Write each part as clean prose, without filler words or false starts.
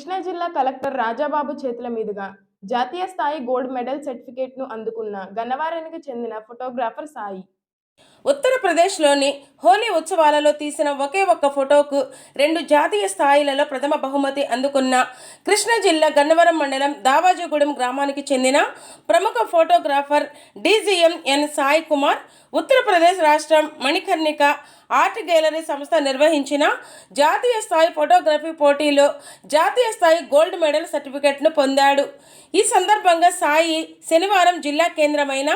కృష్ణా జిల్లా కలెక్టర్ రాజాబాబు చేతుల మీదుగా జాతీయ స్థాయి గోల్డ్ మెడల్ సర్టిఫికేట్ను అందుకున్న గన్నవరానికి చెందిన ఫోటోగ్రాఫర్ సాయి. ఉత్తరప్రదేశ్లోని హోలీ ఉత్సవాలలో తీసిన ఒకే ఒక్క ఫోటోకు 2 జాతీయ స్థాయిలలో ప్రథమ బహుమతి అందుకున్న కృష్ణా జిల్లా గన్నవరం మండలం దావాజీగూడెం గ్రామానికి చెందిన ప్రముఖ ఫోటోగ్రాఫర్ DGM సాయి కుమార్ ఉత్తరప్రదేశ్ రాష్ట్రం మణికర్ణిక ఆర్ట్ గ్యాలరీ సంస్థ నిర్వహించిన జాతీయ స్థాయి ఫోటోగ్రఫీ పోటీలో జాతీయ స్థాయి గోల్డ్ మెడల్ సర్టిఫికెట్ను పొందాడు. ఈ సందర్భంగా సాయి శనివారం జిల్లా కేంద్రమైన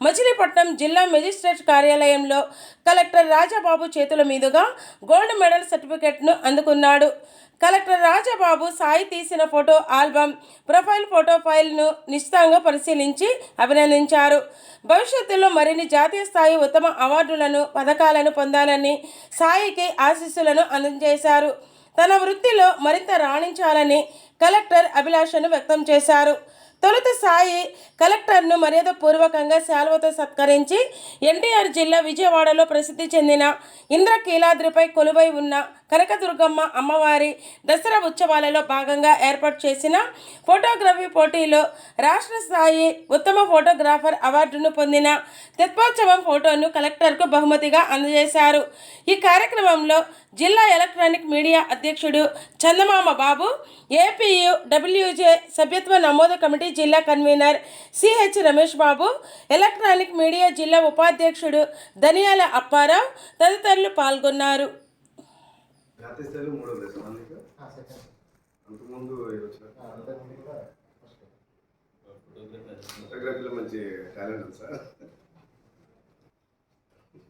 మచిలీపట్నం జిల్లా మెజిస్ట్రేట్ కార్యాలయంలో కలెక్టర్ రాజాబాబు చేతుల మీదుగా గోల్డ్ మెడల్ సర్టిఫికెట్ను అందుకున్నాడు. కలెక్టర్ రాజాబాబు సాయి తీసిన ఫోటో ఆల్బమ్, ప్రొఫైల్ ఫోటో ఫైల్ను నిశితంగా పరిశీలించి అభినందించారు. భవిష్యత్తులో మరిన్ని జాతీయ స్థాయి ఉత్తమ అవార్డులను, పథకాలను పొందాలని సాయికి ఆశీస్సులను అందజేశారు. తన వృత్తిలో మరింత రాణించాలని కలెక్టర్ అభిలాషను వ్యక్తం చేశారు. తొలుత సాయి కలెక్టర్ను మర్యాదపూర్వకంగా శాలువతో సత్కరించి ఎన్టీఆర్ జిల్లా విజయవాడలో ప్రసిద్ధి చెందిన ఇంద్రకీలాద్రిపై కొలువై ఉన్న కనకదుర్గమ్మ అమ్మవారి దసరా ఉత్సవాలలో భాగంగా ఏర్పాటు చేసిన ఫోటోగ్రఫీ పోటీలో రాష్ట్ర స్థాయి ఉత్తమ ఫోటోగ్రాఫర్ అవార్డును పొందిన తెప్పోత్సవం ఫోటోను కలెక్టర్కు బహుమతిగా అందజేశారు. ఈ కార్యక్రమంలో జిల్లా ఎలక్ట్రానిక్ మీడియా అధ్యక్షుడు చందమామ బాబు, APUWJ సభ్యత్వ నమోదు కమిటీ జిల్లా convener CH Ramesh Babu, electronic media జిల్లా ఉపాధ్యక్షుడు ధనియాల అప్పారావు తదితరులు పాల్గొన్నారు.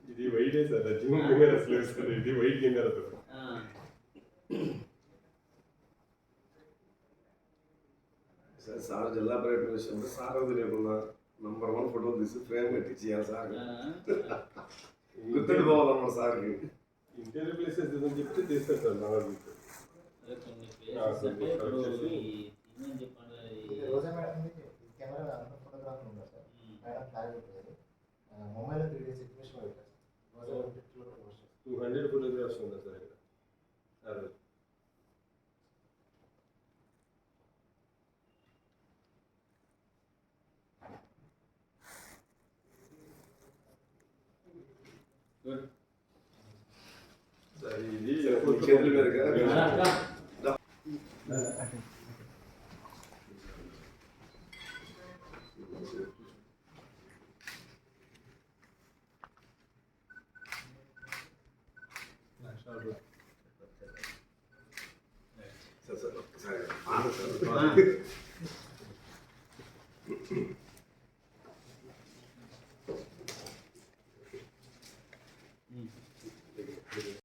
ఇది వైడే సార్, జూమ్ కెమెరా సార్, ఇది వైడ్ కెమెరా సార్ జిల్లా పర్యటన విషయంలో సార్ అది లేకుండా నంబర్ 1 ఫోటో తీసి ఫ్రేమ్ కట్టించేయాలి సార్. గుర్తుండి పోవాలమ్మా సార్కి. ఇంటీరియర్ ప్లేసెస్ ఏదని చెప్తే చేస్తారు సార్. నా ముంబైలో 3 days ఎగ్జిబిషన్ పెట్టారు. 200 ఫోటోగ్రాఫ్స్ ఉన్నాయి సార్ ఇక్కడ. సార్ ఇది చేతుల మీద సార్